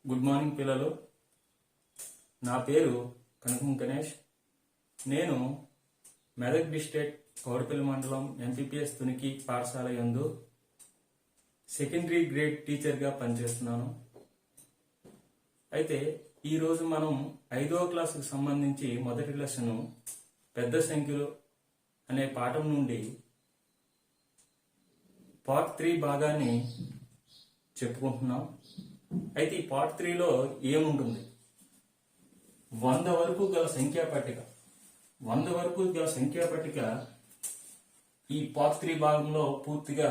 Good morning పిల్లలు. నా పేరు కనకం గణేష్. నేను మెదక్ డిస్ట్రిక్ట్ కౌడపల్లి మండలం ఎంపీపీఎస్ తునికి పాఠశాల యందు సెకండరీ గ్రేడ్ టీచర్గా పనిచేస్తున్నాను. అయితే ఈరోజు మనం 5వ క్లాసుకు సంబంధించి మొదటి లెసను పెద్ద సంఖ్యలు అనే పాఠం నుండి పార్ట్ 3 భాగాన్ని చెప్పుకుంటున్నాం. అయితే ఈ పార్ట్ 3లో ఏముంటుంది? 100 వరకు గల సంఖ్యా పట్టిక. 100 వరకు గల సంఖ్యా పట్టిక ఈ పార్ట్ 3 భాగంలో పూర్తిగా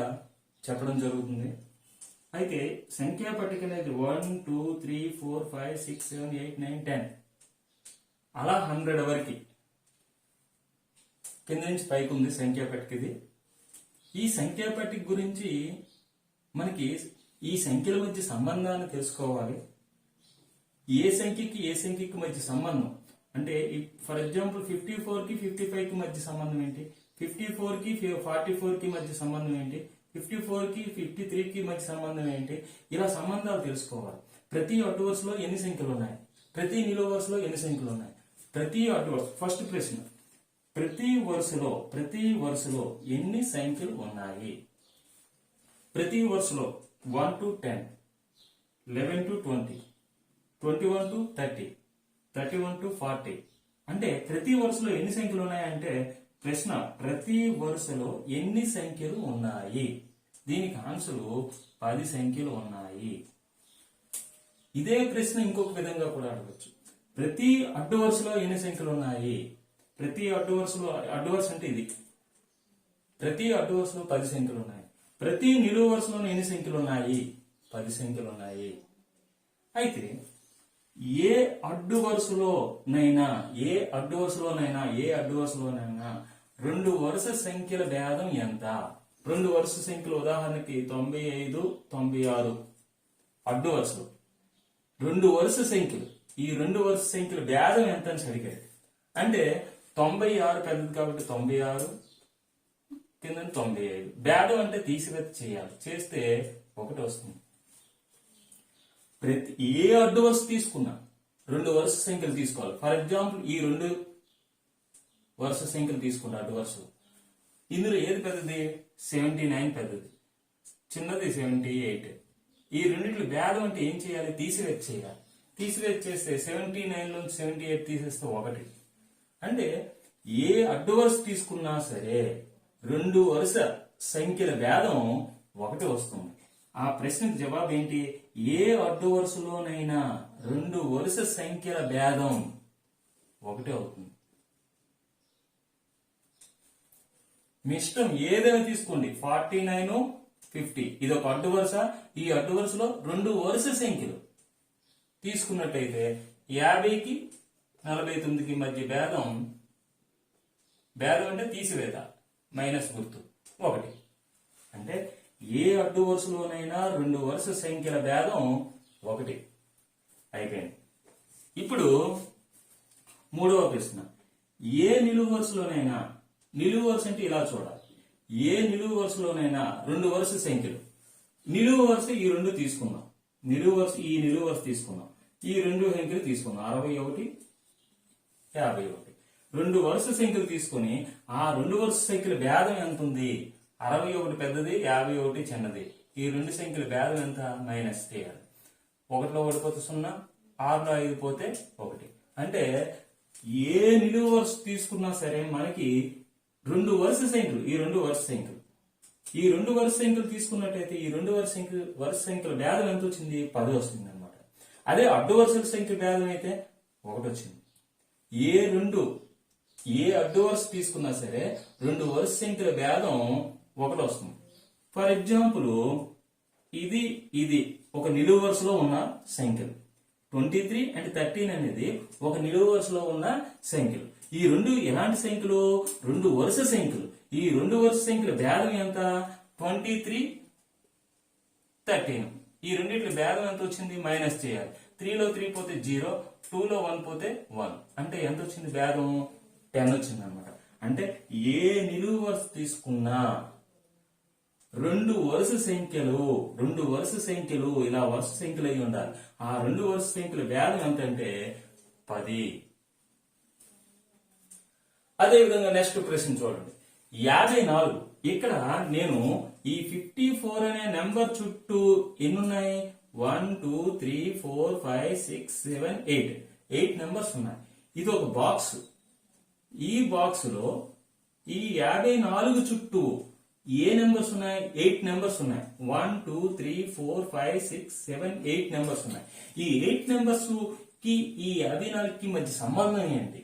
చెప్పడం జరుగుతుంది. అయితే సంఖ్యా పట్టిక అనేది 1 2 3 4 5 6 7 8 9 10 అలా 100 వరకు కింద నుంచి పైకి ఉంది సంఖ్యా పట్టిక. ఇది ఈ సంఖ్యా పట్టిక గురించి మనకి ఈ సంఖ్యల మధ్య సంబంధాన్ని తెలుసుకోవాలి. ఏ సంఖ్యకి మధ్య సంబంధం అంటే ఫర్ ఎగ్జాంపుల్ 54కి 55కి మధ్య సంబంధం ఏంటి, 54కి 44కి మధ్య సంబంధం ఏంటి, 54కి 53కి మధ్య సంబంధం ఏంటి, ఇలా సంబంధాలు తెలుసుకోవాలి. ప్రతి అడ్డు వరుసలో ఎన్ని సంఖ్యలు ఉన్నాయి, ప్రతి నిలువు వరుసలో ఎన్ని సంఖ్యలు ఉన్నాయి, ప్రతి అడ్డు వరుస. ఫస్ట్ ప్రశ్న, ప్రతి వరుసలో ఎన్ని సంఖ్యలు ఉన్నాయి? ప్రతి వరుసలో 1 to 10, 11 to 20, 21 to 30, 31 to 40. అంటే ప్రతి వరుసలో ఎన్ని సంఖ్యలు ఉన్నాయంటే ప్రశ్న ప్రతి వరుసలో ఎన్ని సంఖ్యలు ఉన్నాయి. దీనికి ఆన్సర్ 10 సంఖ్యలు ఉన్నాయి. ఇదే ప్రశ్న ఇంకొక విధంగా కూడా అడగచ్చు. ప్రతి అడ్డు వరుసలో ఎన్ని సంఖ్యలు ఉన్నాయి? ప్రతి అడ్డు వరుస అంటే ఇది. ప్రతి అడ్డు వరుసలో 10 సంఖ్యలు ఉన్నాయి. ప్రతి నిలువు వరుసలో ఎన్ని సంఖ్యలు ఉన్నాయి? 10 సంఖ్యలు ఉన్నాయి. అయితే ఏ అడ్డు వరుసలోనైనా రెండు వరుస సంఖ్యల భేదం ఎంత? రెండు వరుస సంఖ్యలు ఉదాహరణకి 95, 96 అడ్డు వరుసలు. రెండు వరుస సంఖ్యలు, ఈ రెండు వరుస సంఖ్యల భేదం ఎంత అని అడిగాడు. అంటే 96 పెద్దది కాబట్టి 96 కింద 95. భేదం అంటే తీసివేత చేయాలి. చేస్తే 1 వస్తుంది. ప్రతి ఏ అడ్డు వరుస తీసుకున్నా రెండు వరుస సంఖ్యలు తీసుకోవాలి. ఫర్ ఎగ్జాంపుల్ ఈ రెండు వరుస సంఖ్యలు తీసుకున్నా అడ్డు వరుసలు. ఇందులో ఏది పెద్దది? 79 పెద్దది, చిన్నది 78. ఈ రెండింటి భేదం అంటే ఏం చేయాలి? తీసివేత చేయాలి. తీసివేత చేస్తే 79 నుంచి 78 తీసేస్తే 1. అంటే ఏ అడ్డు వరుస తీసుకున్నా సరే రెండు వరుస సంఖ్యల భేదం 1 వస్తుంది. ఆ ప్రశ్నకు జవాబు ఏంటి? ఏ అడ్డు వరుసలోనైనా రెండు వరుస సంఖ్యల భేదం 1 అవుతుంది. మీ ఇష్టం ఏదైనా తీసుకోండి. 49, 50 ఇది ఒక అడ్డు వరుస. ఈ అడ్డు వరుసలో రెండు వరుస సంఖ్యలు తీసుకున్నట్టయితే 50కి 49కి మధ్య భేదం అంటే తీసివేత, మైనస్ గుర్తు 1. అంటే ఏ అడ్డు వరుసలోనైనా రెండు వరుస సంఖ్యల భేదం 1 అయిపోయింది. ఇప్పుడు మూడవ ప్రశ్న, ఏ నిలువు వరుసలోనైనా, నిలువు వరుస అంటే ఇలా చూడాలి, ఏ నిలువు వరుసలోనైనా రెండు వరుస సంఖ్యలు, నిలువు వరుస ఈ రెండు తీసుకున్నాం, నిలువు వరుస తీసుకున్నాం, ఈ రెండు సంఖ్యలు తీసుకున్నాం 61, 51. రెండు వరుస సంఖ్యలు తీసుకుని ఆ రెండు వరుస సంఖ్యల భేదం ఎంత ఉంది? 61 పెద్దది, 51 చిన్నది. ఈ రెండు సంఖ్యల భేదం ఎంత? మైనస్ చేయాలి. 1లో 1 పోతే 0, 6లో 5 పోతే 1. అంటే ఏ నిలువు వరుస తీసుకున్నా సరే మనకి రెండు వరుస సంఖ్యలు, ఈ రెండు వరుస సంఖ్యలు తీసుకున్నట్టయితే ఈ రెండు వరుస సంఖ్యల భేదం ఎంత వచ్చింది? 10 వస్తుంది అనమాట. అదే అడ్డు వరుసల సంఖ్య భేదం అయితే 1 వచ్చింది. ఏ అడ్డు వరుస తీసుకున్నా సరే రెండు వరుస సంఖ్యల భేదం 1 వస్తుంది. ఫర్ ఎగ్జాంపుల్ ఇది ఒక నిలువు వరుసలో ఉన్న సంఖ్యలు. 23 and 13 అనేది ఒక నిలువు వరుసలో ఉన్న సంఖ్యలు. ఈ రెండు ఎలాంటి సంఖ్యలు? రెండు వరుస సంఖ్యలు. ఈ రెండు వరుస సంఖ్యల భేదం ఎంత? 23, 13. ఈ రెండింటి భేదం ఎంత వచ్చింది? మైనస్ చేయాలి. 3లో 3 పోతే 0, 2లో 1 పోతే 1. అంటే ఎంత వచ్చింది భేదం? 10 వచ్చింది అనమాట. అంటే ఏ నిలువు వరుస తీసుకున్నా రెండు వరుస సంఖ్యలు ఇలా వరుస సంఖ్యలు అయి ఉండాలి. ఆ రెండు వరుస సంఖ్యల వాల్యూ ఎంత అంటే 10. అదే విధంగా నెక్స్ట్ ప్రశ్న చూడండి. 54. ఇక్కడ నేను ఈ 54 అనే నెంబర్ చుట్టూ ఎన్నున్నాయి? 1 2 3 4 5 6 7 8 నెంబర్స్ ఉన్నాయి. ఇది ఒక బాక్స్. ఈ బాక్స్ లో ఈ 54 చుట్టూ ఏ నెంబర్స్ ఉన్నాయి? 8 నెంబర్స్ ఉన్నాయి. 1 2 3 4 5 6 7 8 నెంబర్స్ ఉన్నాయి. ఈ 8 నెంబర్స్ కి ఈ 54 కి మధ్య సంబంధం ఏంటి?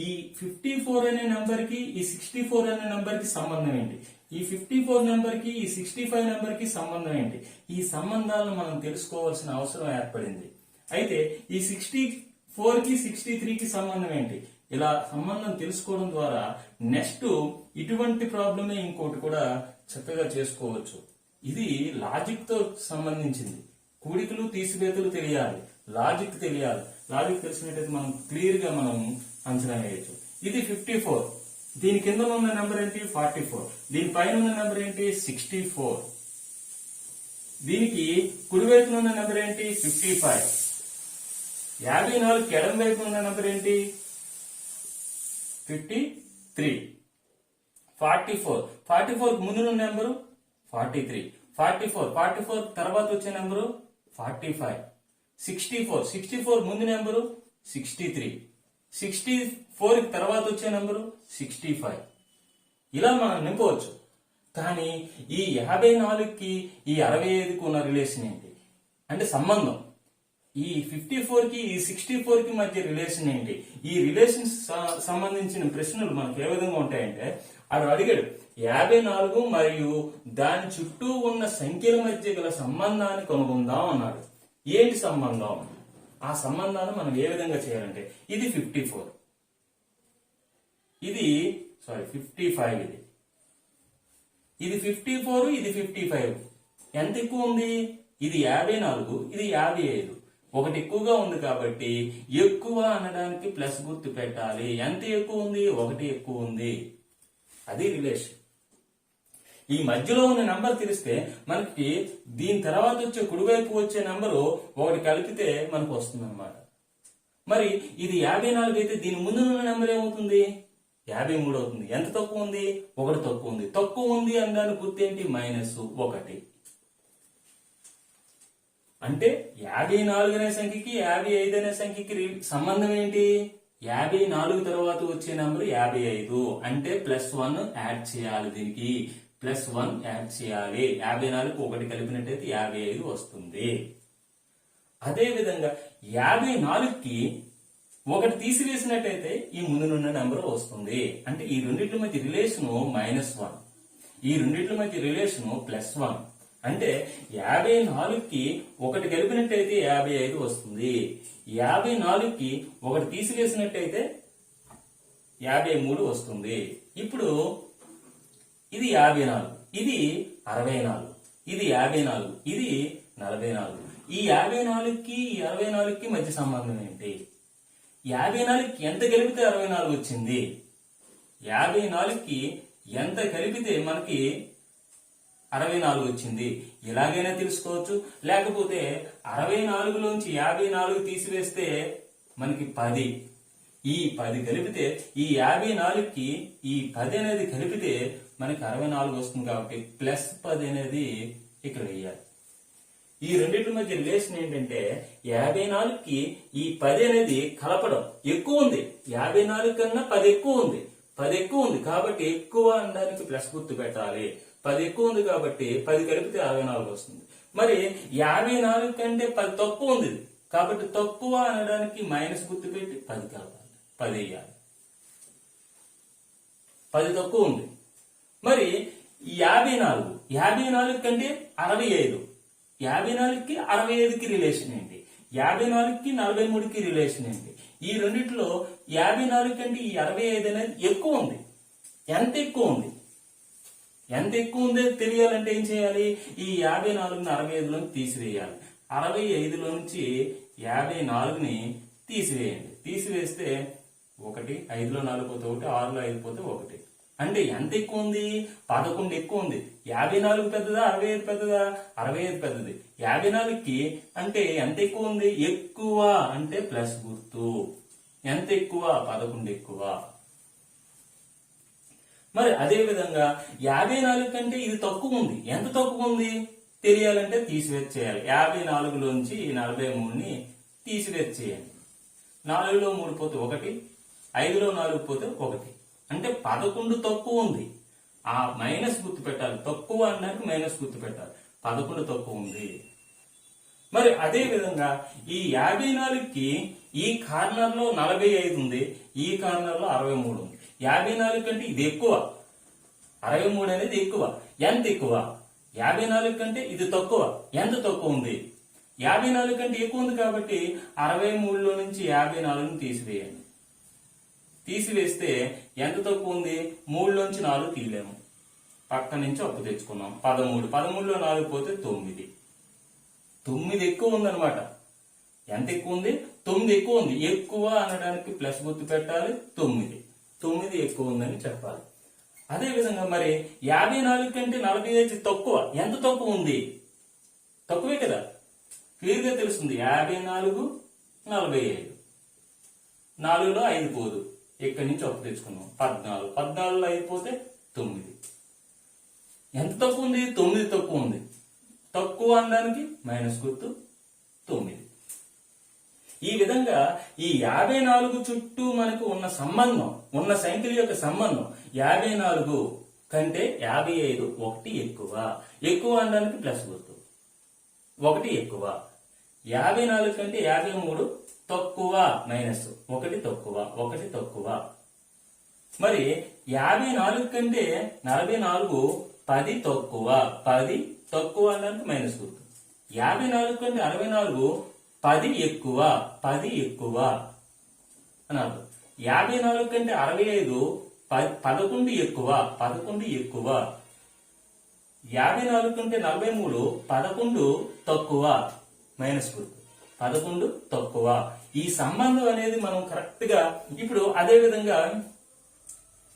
ఈ 54 అనే నెంబర్ కి ఈ 64 అనే నెంబర్ కి సంబంధం ఏంటి? ఈ 54 నెంబర్ కి ఈ 65 నెంబర్ కి సంబంధం ఏంటి? ఈ సంబంధాలను మనం తెలుసుకోవాల్సిన అవసరం ఏర్పడింది. అయితే ఈ 64 కి 63 కి సంబంధం ఏంటి? ఇలా సంబంధం తెలుసుకోవడం ద్వారా నెక్స్ట్ ఇటువంటి ప్రాబ్లమే ఇంకోటి కూడా చక్కగా చేసుకోవచ్చు. ఇది లాజిక్ తో సంబంధించింది. కూడికలు తీసివేతలు తెలియాలి, లాజిక్ తెలియాలి. లాజిక్ తెలిసినట్టయితే మనం క్లియర్ గా మనం అంచనా వేయచ్చు. ఇది 54. దీని కింద ఉన్న నెంబర్ ఏంటి? 44. దీని పైన ఉన్న నెంబర్ ఏంటి? 64. దీనికి కుడి వైపున ఉన్న నెంబర్ ఏంటి? 55. 54 ఎడమ వైపున ఉన్న నెంబర్ ఏంటి? 53. 44 ముందు నెంబరు 43. 44 తర్వాత వచ్చే నెంబరు 45. 64 ముందు నెంబరు 63. 64 తర్వాత వచ్చే నెంబరు 65. ఇలా మనం నింపవచ్చు. కానీ ఈ 54కి ఈ 65కి ఉన్న రిలేషన్ ఏంటి అంటే సంబంధం? ఈ 54 కి ఈ 64 కి మధ్య రిలేషన్ ఏంటి? ఈ రిలేషన్ సంబంధించిన ప్రశ్నలు మనకు ఏ విధంగా ఉంటాయంటే, అది అడిగాడు 54 మరియు దాని చుట్టూ ఉన్న సంఖ్యల మధ్య గల సంబంధాన్ని కనుగొందాం అన్నాడు. ఏంటి సంబంధం? ఆ సంబంధాన్ని మనం ఏ విధంగా చేయాలంటే, ఇది 54, ఇది 55, ఇది 54, ఇది 55. ఎంత ఎక్కువ ఉంది? ఇది 54, ఇది 55. ఒకటి ఎక్కువగా ఉంది కాబట్టి ఎక్కువ అనడానికి ప్లస్ గుర్తు పెట్టాలి. ఎంత ఎక్కువ ఉంది? ఒకటి ఎక్కువ ఉంది. అది రిలేషన్. ఈ మధ్యలో ఉన్న నెంబర్ తెలిస్తే మనకి దీని తర్వాత వచ్చే కుడివైపు వచ్చే నెంబరు ఒకటి కలిపితే మనకు వస్తుంది అన్నమాట. మరి ఇది 54 అయితే దీని ముందు ఉన్న నెంబర్ ఏమవుతుంది? 53 అవుతుంది. ఎంత తక్కువ ఉంది? ఒకటి తక్కువ ఉంది. తక్కువ ఉంది అనడానికి గుర్తు ఏంటి? -1. అంటే 54 అనే సంఖ్యకి 55 అనే సంఖ్యకి సంబంధం ఏంటి? 54 తర్వాత వచ్చే నెంబర్ 55 అంటే +1 యాడ్ చేయాలి. దీనికి +1 యాడ్ చేయాలి. 54కు ఒకటి కలిపినట్టయితే 55 వస్తుంది. అదే విధంగా 54కి ఒకటి తీసివేసినట్టయితే ఈ ముందునున్న నెంబర్ వస్తుంది. అంటే ఈ రెండింటి మధ్య రిలేషన్ -1, ఈ రెండింటి మధ్య రిలేషన్ +1. అంటే 54కి ఒకటి కలిపినట్టయితే 55 వస్తుంది. 54కి ఒకటి తీసివేసినట్టయితే 53 వస్తుంది. ఇప్పుడు ఇది 54, ఇది 64, ఇది 54, ఇది 44. ఈ 54కి ఈ 64కి మధ్య సంబంధం ఏంటి? 54కి ఎంత కలిపితే 64 వచ్చింది? 54కి ఎంత కలిపితే మనకి 64 వచ్చింది? ఇలాగైనా తెలుసుకోవచ్చు. లేకపోతే 64లోంచి 54 తీసివేస్తే మనకి 10. ఈ 10 కలిపితే ఈ 54కి ఈ 10 అనేది కలిపితే మనకి 64 వస్తుంది. కాబట్టి +10 అనేది ఇక్కడ వేయాలి. ఈ రెండింటి మధ్య రిలేషన్ ఏంటంటే 54కి ఈ 10 అనేది కలపడం ఎక్కువ ఉంది. 54 కన్నా 10 ఎక్కువ ఉంది. 10 ఎక్కువ ఉంది కాబట్టి ఎక్కువ అనడానికి ప్లస్ గుర్తు పెట్టాలి. 10 ఎక్కువ ఉంది కాబట్టి 10 కలిపితే 64 వస్తుంది. మరి 54 కంటే 10 తక్కువ ఉంది కాబట్టి తక్కువ అనడానికి మైనస్ గుర్తు పెట్టి 10 కలపాలి. 10 వేయాలి. 10 తక్కువ ఉంది. మరి 54 కంటే 65. 54కి 65కి రిలేషన్ ఏంటి? 54కి 43కి రిలేషన్ ఏంటి? ఈ రెండిట్లో 54 కంటే ఈ 65 అనేది ఎక్కువ ఉంది. ఎంత ఎక్కువ ఉంది? ఎంత ఎక్కువ ఉందో తెలియాలంటే ఏం చేయాలి? ఈ 54ని 65లోకి తీసివేయాలి. 65లోంచి 54ని తీసివేయండి. తీసివేస్తే 1, 5లో 4 పోతే 1, 6లో 5 పోతే 1. అంటే ఎంత ఎక్కువ ఉంది? 11 ఎక్కువ ఉంది. 54 పెద్దదా 65 పెద్దదా? 65 పెద్దది. 54కి అంటే ఎంత ఎక్కువ ఉంది? ఎక్కువ అంటే ప్లస్ గుర్తు. ఎంత ఎక్కువ? 11 ఎక్కువ. మరి అదే విధంగా 54 కంటే ఇది తక్కువ ఉంది. ఎంత తక్కువ ఉంది తెలియాలంటే తీసివేత చేయాలి. 54లోంచి 43ని తీసివేత చేయాలి. 4లో 3 పోతే 1, 5లో 4 పోతే 1. అంటే 11 తక్కువ ఉంది. ఆ మైనస్ గుర్తు పెట్టాలి. తక్కువ అన్నాక మైనస్ గుర్తు పెట్టాలి. 11 తక్కువ ఉంది. మరి అదే విధంగా ఈ 54కి ఈ కార్నర్ లో 45 ఉంది, ఈ కార్నర్ లో 63 ఉంది. 54 కంటే ఇది ఎక్కువ, 63 అనేది ఎక్కువ. ఎంత ఎక్కువ? 54 కంటే ఇది తక్కువ. ఎంత తక్కువ ఉంది? 54 కంటే ఎక్కువ ఉంది కాబట్టి 63లో నుంచి 54ని తీసివేయండి. తీసివేస్తే ఎంత తక్కువ ఉంది? 3లోంచి 4 తీయలేము. పక్క నుంచి అప్పు తెచ్చుకున్నాం. 13. 13లో 4 పోతే 9. 9 ఎక్కువ ఉందన్నమాట. ఎంత ఎక్కువ ఉంది? 9 ఎక్కువ ఉంది. ఎక్కువ అనడానికి ప్లస్ గుర్తు పెట్టాలి. 9 ఎక్కువ ఉందని చెప్పాలి. అదే విధంగా మరి 54 కంటే 45 తక్కువ. ఎంత తక్కువ ఉంది? తక్కువే కదా, క్లియర్ గా తెలుస్తుంది. 54, 45. 4లో 5 పోదు. ఇక్కడి నుంచి అప్పు తెచ్చుకున్నాం. 14. 14లో 5 పోతే 9. ఎంత తక్కువ ఉంది? 9 తక్కువ ఉంది. తక్కువ అనడానికి మైనస్ గుర్తు 9. ఈ విధంగా ఈ 54 చుట్టూ మనకు ఉన్న సంబంధం, ఉన్న సంఖ్యల యొక్క సంబంధం 54 కంటే 55 ఒకటి ఎక్కువ. ఎక్కువ అనడానికి ప్లస్ గుర్తు, 1 ఎక్కువ. 54 కంటే 53 తక్కువ, మైనస్ 1 తక్కువ, 1 తక్కువ. మరి 54 కంటే 44 10 తక్కువ, 10 తక్కువ అనడానికి మైనస్ గుర్తు. 54 కంటే 64 10 ఎక్కువ, 10 ఎక్కువ అని అర్థం. 54 కంటే 65 11 ఎక్కువ, 11 ఎక్కువ. 54 కంటే 43 11 తక్కువ, మైనస్ గుర్తు, 11 తక్కువ. ఈ సంబంధం అనేది మనం కరెక్ట్ గా ఇప్పుడు అదే విధంగా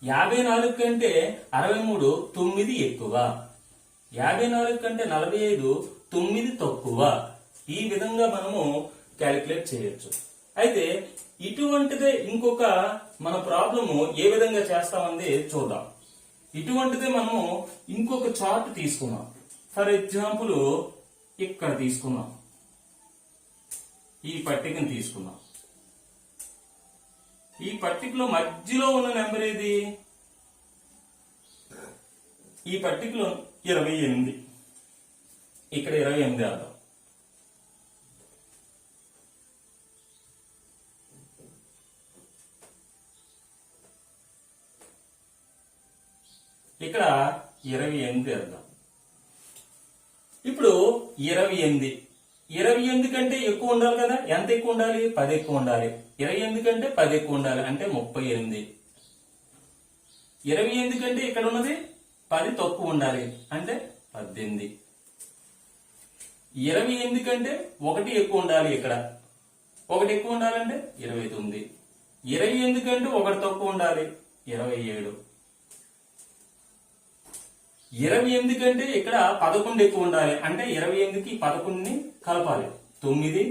54 కంటే 63 9 ఎక్కువ, 54 కంటే 45 9 తక్కువ. ఈ విధంగా మనము క్యాలిక్యులేట్ చేయొచ్చు. అయితే ఇటువంటిదే ఇంకొక మన ప్రాబ్లము ఏ విధంగా చేస్తామని చూద్దాం. ఇటువంటిదే మనము ఇంకొక చార్ట్ తీసుకున్నాం. ఫర్ ఎగ్జాంపుల్ ఇక్కడ తీసుకున్నాం, ఈ పట్టికను తీసుకున్నాం. ఈ పట్టికలో మధ్యలో ఉన్న నెంబర్ ఏది? ఈ పట్టికలో 28. ఇక్కడ 28 అర్థం. ఇక్కడ 28 అర్థం. ఇప్పుడు 28 కంటే ఎక్కువ ఉండాలి కదా. ఎంత ఎక్కువ ఉండాలి? 10 ఎక్కువ ఉండాలి. 28 కంటే 10 ఎక్కువ ఉండాలి అంటే 38. 28 కంటే ఇక్కడ ఉన్నది 10 తక్కువ ఉండాలి అంటే 18. 28 కంటే 1 ఎక్కువ ఉండాలి. ఇక్కడ 1 ఎక్కువ ఉండాలంటే 29. 28 కంటే 1 తక్కువ ఉండాలి 27. 28 కంటే ఇక్కడ 11 ఎక్కువ ఉండాలి అంటే 28కి 11ని కలపాలి. 9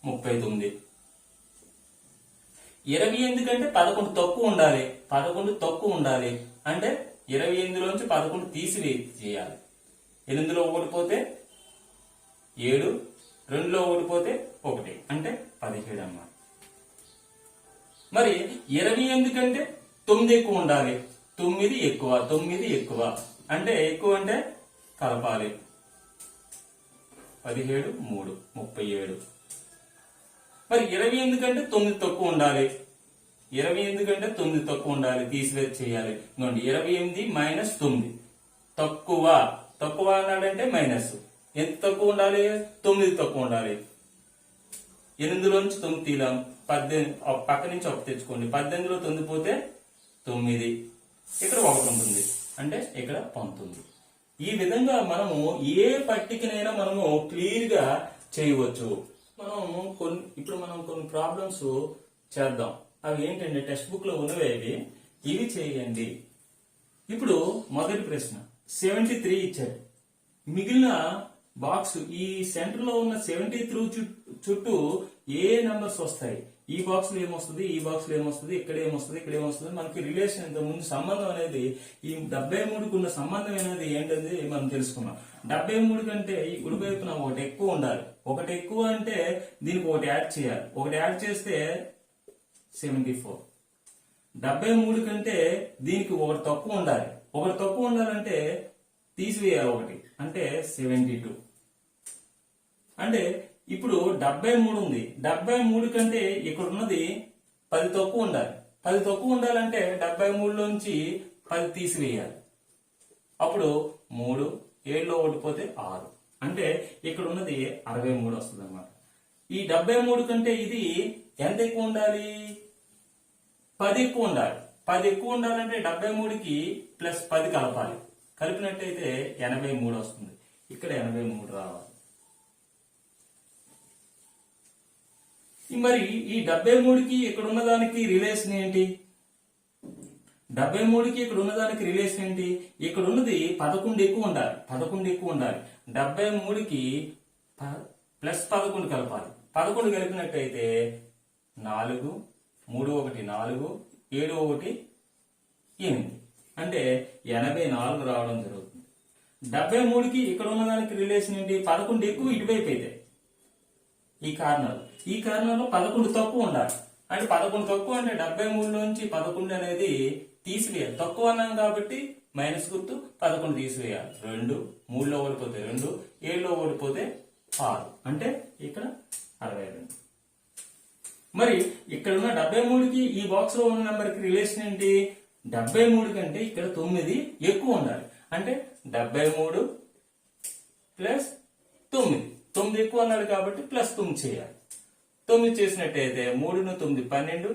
39. 28 కంటే 11 తక్కువ ఉండాలి. 11 తక్కువ ఉండాలి అంటే 28లోంచి 11 తీసివేయాలి. 8లో 1 పోతే 7, 2లో 1 పోతే 1 అంటే 17 అన్నమాట. మరి 28 కంటే 9 ఎక్కువ ఉండాలి. 9 ఎక్కువ, 9 ఎక్కువ అంటే ఎక్కువ అంటే కలపాలి. 17 3 37. మరి 28 కంటే 9 తక్కువ ఉండాలి. 28 కంటే 9 తక్కువ ఉండాలి, తీసివేత చేయాలి. ఇదిగోండి 28 మైనస్ 9 తక్కువ. తక్కువ అన్నాడంటే మైనస్. ఎంత తక్కువ ఉండాలి? 9 తక్కువ ఉండాలి. 8లోంచి 9 తీలాం. 18 పక్క నుంచి 1 తెచ్చుకోండి. 18లో 9 పోతే 9. ఇక్కడ 1 ఉంటుంది అంటే ఇక్కడ 19. ఈ విధంగా మనము ఏ పట్టికనైనా మనము క్లియర్ గా చేయవచ్చు. ఇప్పుడు మనం కొన్ని ప్రాబ్లమ్స్ చేద్దాం. అవి ఏంటంటే టెక్స్ట్ బుక్ లో ఉన్నవి. ఇవి చేయండి. ఇప్పుడు మొదటి ప్రశ్న 73 ఇచ్చాడు. మిగిలిన బాక్స్ ఈ సెంటర్ లో ఉన్న 73 చుట్టూ ఏ నంబర్స్ వస్తాయి, ఈ బాక్స్ లో ఏమొస్తుంది, ఈ బాక్స్ లో ఏమొస్తుంది, ఇక్కడ ఏమొస్తుంది, ఇక్కడ ఏమొస్తుంది, మనకి రిలేషన్ ఇంత ముందు సంబంధం అనేది ఈ 73కు ఉన్న సంబంధం అనేది ఏంటనేది మనం తెలుసుకున్నాం. 73 కంటే ఈ కుడివైపున ఒకటి ఎక్కువ ఉండాలి. ఒకటి ఎక్కువ అంటే దీనికి ఒకటి యాడ్ చేయాలి. ఒకటి యాడ్ చేస్తే 74. 73 కంటే దీనికి ఒకటి తక్కువ ఉండాలి. ఒకటి తక్కువ ఉండాలంటే తీసివేయాలి ఒకటి, అంటే 72. అంటే ఇప్పుడు 73 ఉంది. 73 కంటే ఇక్కడ ఉన్నది 10 తక్కువ ఉండాలి. 10 తక్కువ ఉండాలంటే 73లోంచి 10 తీసివేయాలి. అప్పుడు 3, 7లో ఒకటి పోతే 6. అంటే ఇక్కడ ఉన్నది 63 వస్తుంది అనమాట. ఈ 73 కంటే ఇది ఎంత ఎక్కువ ఉండాలి? 10 ఎక్కువ ఉండాలి. 10 ఎక్కువ ఉండాలంటే 73కి ప్లస్ 10 కలపాలి. కలిపినట్టయితే 83 వస్తుంది. ఇక్కడ 83 రావాలి. మరి ఈ 73కి ఇక్కడ ఉన్నదానికి రిలేషన్ ఏంటి? 73కి ఇక్కడ ఉన్నదానికి రిలేషన్ ఏంటి? ఇక్కడ ఉన్నది 11 ఎక్కువ ఉండాలి. 11 ఎక్కువ ఉండాలి. 73కి ప్లస్ 11 కలపాలి. 11 కలిపినట్టయితే 4, 3 1 4, 7 1 8. అంటే 84 రావడం జరుగుతుంది. 73కి ఇక్కడ ఉన్నదానికి రిలేషన్ ఏంటి? 11 ఎక్కువ ఇటువైపు అయితే ఈ కారణంలో 11 తక్కువ ఉండాలి. అంటే 11 తక్కువ అంటే 73లోంచి 11 అనేది తీసివేయాలి. తక్కువ అన్నాం కాబట్టి మైనస్ గుర్తు, 11 తీసివేయాలి. 2, 3లో ఓడిపోతే 2, 7లో ఓడిపోతే 6. అంటే ఇక్కడ 62. మరి ఇక్కడ ఉన్న 73కి ఈ బాక్స్ లో ఉన్న నెంబర్ కి రిలేషన్ ఏంటి? 73 కంటే ఇక్కడ 9 ఎక్కువ ఉండాలి. అంటే 73 ప్లస్ 9. 9 ఎక్కువ అన్నాడు కాబట్టి ప్లస్ 9 చేయాలి. 9 చేసినట్టయితే 3 9 12,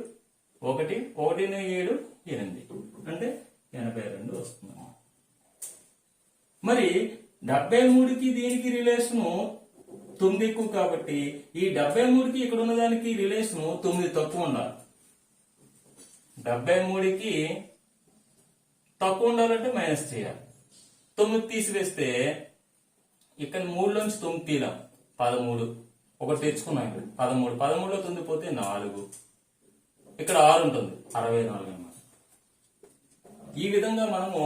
1 1 7 8. అంటే 82 వస్తుంది. మరి 73కి దీనికి రిలేషను 9 ఎక్కువ కాబట్టి ఈ 73కి ఇక్కడ ఉన్నదానికి రిలేషను 9 తక్కువ ఉండాలి. 73కి తక్కువ ఉండాలంటే మైనస్ చేయాలి. 9 తీసివేస్తే ఇక్కడ 3లోంచి 9 తీరాం, 13. ఒకటి తెచ్చుకున్నాం. ఇక్కడ 13. 13లో 9 పోతే 4. ఇక్కడ 6 ఉంటుంది, 64 అన్నమాట. ఈ విధంగా మనము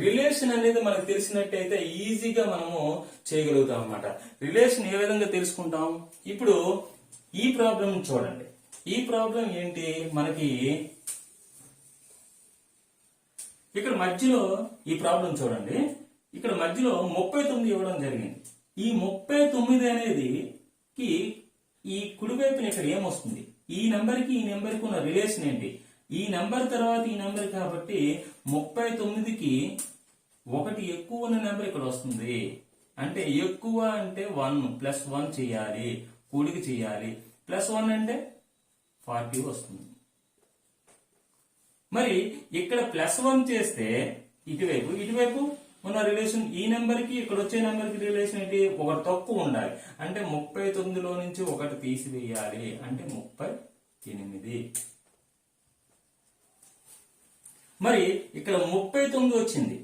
రిలేషన్ అనేది మనకు తెలిసినట్టయితే ఈజీగా మనము చేయగలుగుతాం అన్నమాట. రిలేషన్ ఏ విధంగా తెలుసుకుంటాం? ఇప్పుడు ఈ ప్రాబ్లం చూడండి. ఈ ప్రాబ్లం ఏంటి? మనకి ఇక్కడ మధ్యలో ఈ ప్రాబ్లం చూడండి. ఇక్కడ మధ్యలో 39 ఇవ్వడం జరిగింది. ఈ 39 అనేది ఈ కుడివైపున ఇక్కడ ఏమొస్తుంది? ఈ నెంబర్కి ఈ నెంబర్కి ఉన్న రిలేషన్ ఏంటి? ఈ నెంబర్ తర్వాత ఈ నెంబర్ కాబట్టి 39కి ఒకటి ఎక్కువ ఉన్న నెంబర్ ఇక్కడ వస్తుంది. అంటే ఎక్కువ అంటే 1 ప్లస్ 1 చేయాలి, కూడికి చేయాలి. ప్లస్ 1 అంటే 40 వస్తుంది. మరి ఇక్కడ ప్లస్ 1 చేస్తే ఇటువైపు ఉన్న రిలేషన్ ఈ నెంబర్ కి ఇక్కడ వచ్చే నెంబర్ కి రిలేషన్ ఏంటి? ఒకటి తక్కువ ఉండాలి. అంటే 39లో నుంచి ఒకటి తీసివేయాలి. అంటే 38. మరి ఇక్కడ 39 వచ్చింది.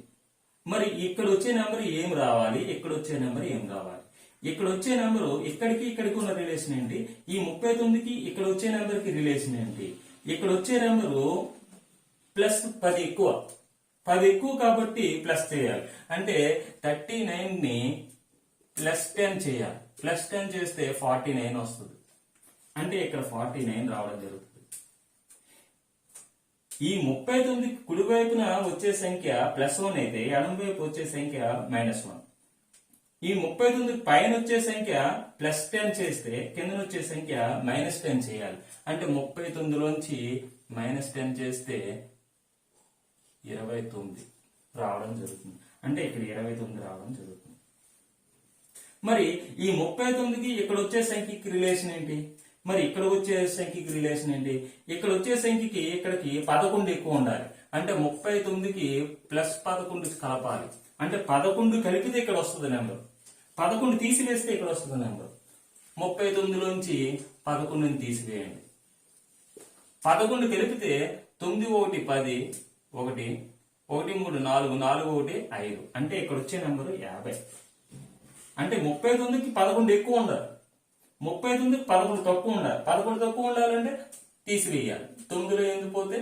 మరి ఇక్కడ వచ్చే నెంబర్ ఏం రావాలి? ఇక్కడ వచ్చే నెంబర్ ఏం రావాలి? ఇక్కడ వచ్చే నెంబరు ఇక్కడికి ఉన్న రిలేషన్ ఏంటి? ఈ 39కి ఇక్కడ వచ్చే నెంబర్ కి రిలేషన్ ఏంటి? ఇక్కడ వచ్చే నెంబరు ప్లస్ 10 ఎక్కువ. 10 ఎక్కువ కాబట్టి ప్లస్ చేయాలి. అంటే 39ని ప్లస్ 10 చేయాలి. ప్లస్ 10 చేస్తే 49 వస్తుంది. అంటే ఇక్కడ 49 రావడం జరుగుతుంది. ఈ 39 కుడివైపున వచ్చే సంఖ్య ప్లస్ 1 అయితే ఎడమ వైపు వచ్చే సంఖ్య -1. ఈ 39 పైన వచ్చే సంఖ్య ప్లస్ 10 చేస్తే కింద వచ్చే సంఖ్య -10 చేయాలి. అంటే 39లోంచి -10 చేస్తే 29 రావడం జరుగుతుంది. అంటే ఇక్కడ 29 రావడం జరుగుతుంది. మరి ఈ 39కి ఇక్కడ వచ్చే సంఖ్యకి రిలేషన్ ఏంటి? మరి ఇక్కడ వచ్చే సంఖ్యకి రిలేషన్ ఏంటి? ఇక్కడ వచ్చే సంఖ్యకి ఇక్కడికి 11 ఎక్కువ ఉండాలి. అంటే 39కి ప్లస్ 11 కలపాలి. అంటే 11 కలిపితే ఇక్కడ వస్తుంది నెంబర్. 11 తీసివేస్తే ఇక్కడ వస్తుంది నెంబర్. 39లోంచి 11ని తీసివేయండి. 11 కలిపితే 9 1 10, ఒకటి ఒకటి 3 4 4 1 5 అంటే ఇక్కడ వచ్చే నెంబరు 50. అంటే 39కి 11 ఎక్కువ ఉండాలి, 39కి 11 తక్కువ ఉండాలి. 11 తక్కువ ఉండాలంటే తీసివేయాలి. 9లో ఎందుకు పోతే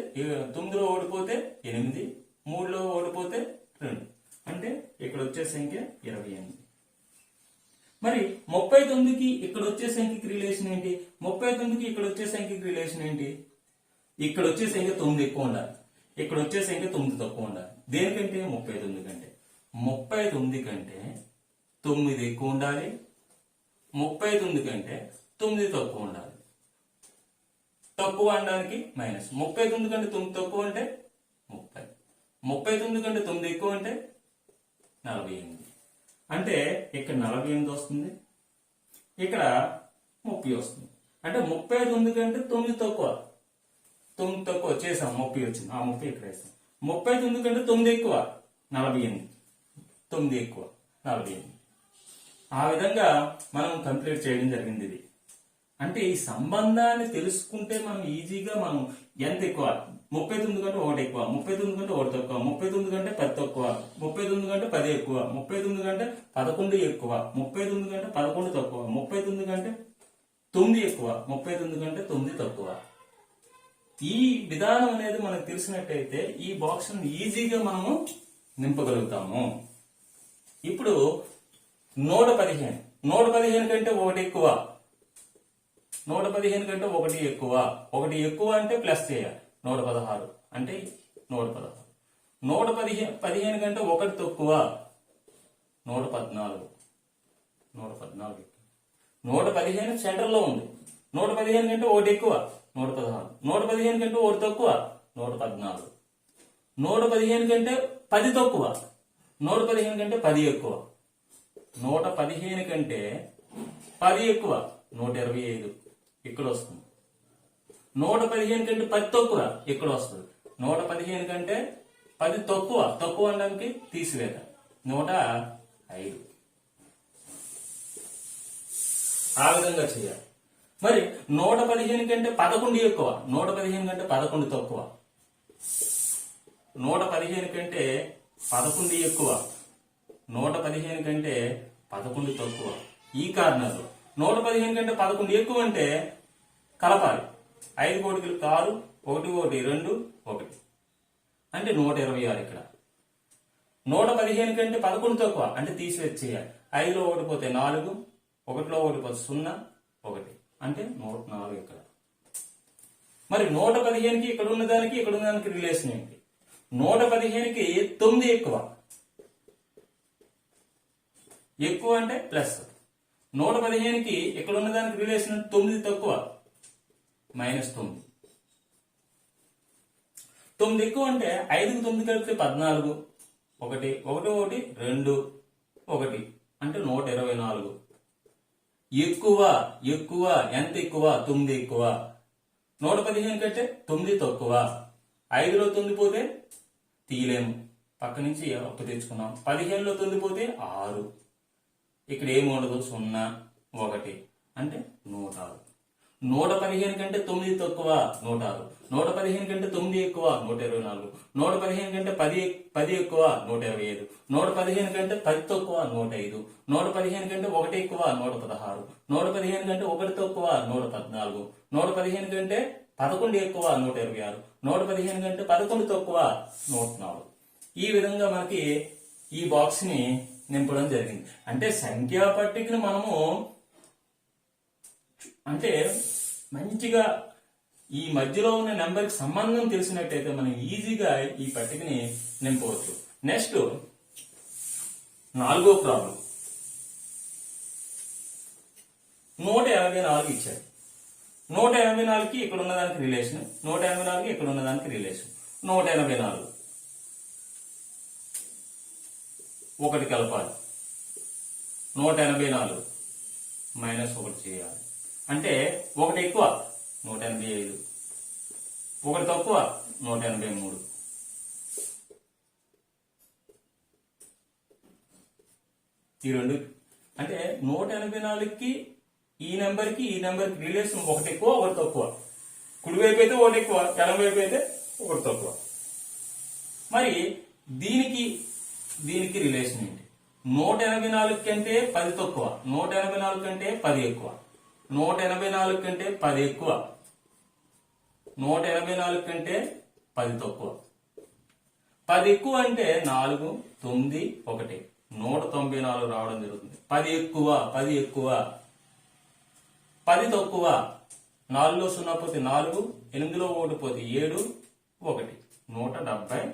9లో ఓడిపోతే 8, 3లో ఓడిపోతే 2 అంటే ఇక్కడ వచ్చే సంఖ్య 28. మరి 39కి ఇక్కడ వచ్చే సంఖ్యకి రిలేషన్ ఏంటి? 39కి ఇక్కడ వచ్చే సంఖ్యకి రిలేషన్ ఏంటి? ఇక్కడ వచ్చే సంఖ్య 9 ఎక్కువ ఉండాలి, ఇక్కడ వచ్చే సంఖ్య 9 తక్కువ ఉండాలి. దేనికంటే 39 కంటే 39 కంటే 9 ఎక్కువ ఉండాలి, 39 కంటే 9 తక్కువ ఉండాలి. తక్కువ అనడానికి మైనస్ 39 కంటే 9 తక్కువ అంటే 30, 39 కంటే 9 ఎక్కువ అంటే 48. అంటే ఇక్కడ 48 వస్తుంది, ఇక్కడ 30 వస్తుంది. అంటే 39 కంటే 9 తక్కువ, 9 తక్కువ చేసాం 30 వచ్చింది, ఆ 30 ఇక్కడ వేస్తాం. 39 కంటే 9 ఎక్కువ 48, 9 ఎక్కువ 48. ఆ విధంగా మనం కంప్లీట్ చేయడం జరిగింది. ఇది అంటే ఈ సంబంధాన్ని తెలుసుకుంటే మనం ఈజీగా మనం ఎంత ఎక్కువ 39 కంటే 1 ఎక్కువ, 39 కంటే 1 తక్కువ, 39 కంటే 10 తక్కువ, 39 కంటే 10 ఎక్కువ, 39 కంటే 11 ఎక్కువ, 39 కంటే 11 తక్కువ, 39 కంటే 9 ఎక్కువ, 39 కంటే 9 తక్కువ. ఈ విధానం అనేది మనకు తెలిసినట్టయితే ఈ బాక్స్ ఈజీగా మనము నింపగలుగుతాము. ఇప్పుడు 115, 115 కంటే 1 ఎక్కువ, 115 కంటే 1 ఎక్కువ, 1 ఎక్కువ అంటే ప్లస్ చేయాలి. 116 అంటే 116. 115 కంటే 1 తక్కువ 114, 114. 115 సెంటర్ లో ఉంది. 115 కంటే 1 ఎక్కువ 116, 115 కంటే 1 తక్కువ 114, 115 కంటే 10 తక్కువ, 115 కంటే 10 ఎక్కువ, 115 కంటే 10 ఎక్కువ 125 ఇక్కడ వస్తుంది. 115 కంటే 10 తక్కువ ఇక్కడ వస్తుంది. 115 కంటే 10 తక్కువ, తక్కువ అనడానికి తీసివేత 105. ఆ విధంగా చేయాలి. మరి 115 కంటే 11 ఎక్కువ, 115 కంటే 11 తక్కువ, 115 కంటే 11 ఎక్కువ, 115 కంటే 11 తక్కువ. ఈ కారణాలు 115 కంటే 11 ఎక్కువ అంటే కలపాలి. 5 కోటికలు 6, 1 1 2 1 అంటే 126. ఇక్కడ 115 కంటే 11 తక్కువ అంటే తీసివేసి చేయాలి. 5లో ఓడిపోతే 4, 1లో ఓడిపోతే 0 1 అంటే 104 ఇక్కడ. మరి 115కి ఇక్కడ ఉన్నదానికి ఇక్కడ ఉన్నదానికి రిలేషన్ ఏంటి? 115కి 9 ఎక్కువ, ఎక్కువ అంటే ప్లస్. 115కి ఇక్కడ ఉన్నదానికి రిలేషన్ 9 తక్కువ -9. 9 ఎక్కువ అంటే 5కి 9 కలిపితే 14, 1 1 1 2 1 అంటే 124. ఎక్కువ ఎక్కువ ఎంత ఎక్కువ 9 ఎక్కువ. 115 కంటే 9 తక్కువ. 5లో 9 పోతే తీయలేము, పక్క నుంచి 1 తెచ్చుకున్నాం. 15లో 9 పోతే 6, ఇక్కడ ఏమి ఉండదు 0 1 అంటే 106. 115 కంటే 9 తక్కువ 106, 115 కంటే 9 ఎక్కువ 124, 115 కంటే 10 ఎక్కువ 125, 115 కంటే 10 తక్కువ 105, 115 కంటే 1 ఎక్కువ 116, 115 కంటే 1 తక్కువ 114, 115 కంటే 11 ఎక్కువ 126, 115 కంటే 11 తక్కువ 104. ఈ విధంగా మనకి ఈ బాక్స్ ని నింపడం జరిగింది. అంటే సంఖ్యా పట్టికను మనము అంటే మంచిగా ఈ మధ్యలో ఉన్న నెంబర్ కి సంబంధం తెలిసినట్టయితే మనం ఈజీగా ఈ పట్టికని నింపవచ్చు. నెక్స్ట్ 4వ ప్రాబ్లం. 184 ఇచ్చారు. 184కి ఇక్కడ ఉన్నదానికి రిలేషన్, 184కి ఇక్కడ ఉన్నదానికి రిలేషన్. 184 1 కలపాలి, 184 -1 చేయాలి. అంటే 1 ఎక్కువ 185, 1 తక్కువ 183. ఈ రెండు అంటే 184కి ఈ నెంబర్కి రిలేషన్ 1 ఎక్కువ 1 తక్కువ. కుడి వైపు అయితే 1 ఎక్కువ, ఎడమ వైపు అయితే 1 తక్కువ. మరి దీనికి దీనికి రిలేషన్ ఏంటి? 184 కంటే 10 తక్కువ, 184 కంటే 10 ఎక్కువ, 184 కంటే 10 ఎక్కువ, 184 కంటే 10 తక్కువ. 10 ఎక్కువ అంటే 4, 9, 1, 194 రావడం జరుగుతుంది. 10 ఎక్కువ, 10 ఎక్కువ. 10 తక్కువ, 4లో 0 పోతే 4, 8లో 1 పోతే 7, 1, 174.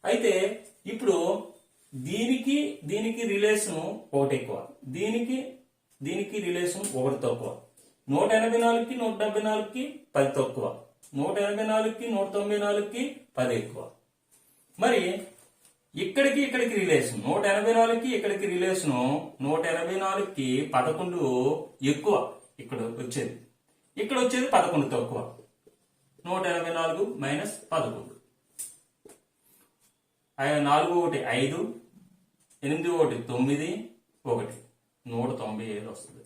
అయితే ఇప్పుడు దీనికి దీనికి రిలేషన్ 1 ఎక్కువ, దీనికి దీనికి రిలేషన్ 1 తక్కువ. 184కి 174కి 10 తక్కువ, 184కి 194కి 10 ఎక్కువ. మరి ఇక్కడికి ఇక్కడికి రిలేషన్ 184కి ఇక్కడికి రిలేషన్ 184కి 11 ఎక్కువ. ఇక్కడ వచ్చేది 11 తక్కువ. 184 మైనస్ 11. 4 1 5, 8 1 9, 1, 197 వస్తుంది.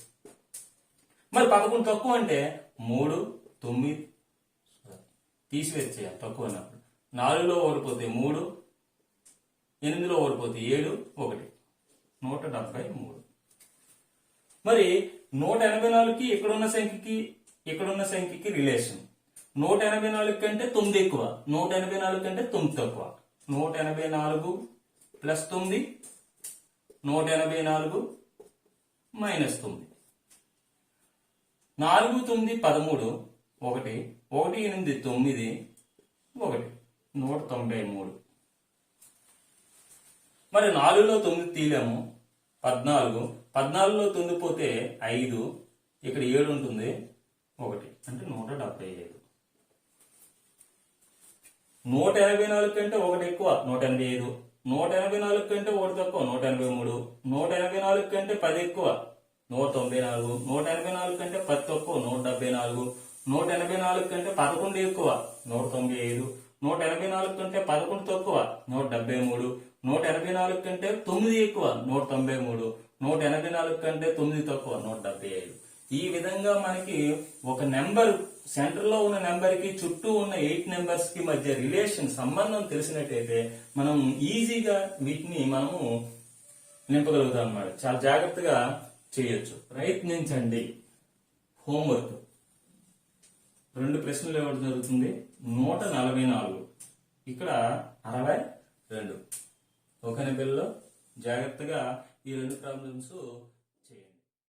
మరి 11 తక్కువ అంటే 3, 9 తీసివేసేయాలి తక్కువ అన్నప్పుడు. 4లో ఓడిపోతే 3, 8లో ఓడిపోతే 7, 1, 173. మరి 184కి ఇక్కడున్న సంఖ్యకి రిలేషన్ 184 కంటే 9 ఎక్కువ, 184 కంటే 9 తక్కువ. 184 ప్లస్ 9, 184 మైనస్ 9. 4 9 13, 1, 1 8 9, 1, 193. మరి 4లో 9 తీయలేము, 14, 14లో 9 పోతే 5, ఇక్కడ 7 ఉంటుంది, 1 అంటే 175. 184 కంటే 1 ఎక్కువ 185, 184 కంటే 1 తక్కువ 183, 184 కంటే 10 ఎక్కువ 194, 184 కంటే 10 తక్కువ 174, 184 కంటే 11 ఎక్కువ 195, 184 కంటే 11 తక్కువ 173, 184 కంటే 9 ఎక్కువ 193, 184 కంటే 9 తక్కువ 175. ఈ విధంగా మనకి ఒక నెంబర్ సెంటర్ లో ఉన్న నెంబర్ కి చుట్టూ ఉన్న 8 నెంబర్స్ కి మధ్య రిలేషన్ సంబంధం తెలిసినట్టయితే మనం ఈజీగా వీటిని మనము నింపగలుగుతాం అన్నమాట. చాలా జాగ్రత్తగా చేయొచ్చు. ప్రయత్నించండి. హోంవర్క్ 2 ప్రశ్నలు ఇవ్వడం జరుగుతుంది. 144, ఇక్కడ 62. ఓకేనా పిల్లలు? జాగ్రత్తగా ఈ 2 ప్రాబ్లమ్స్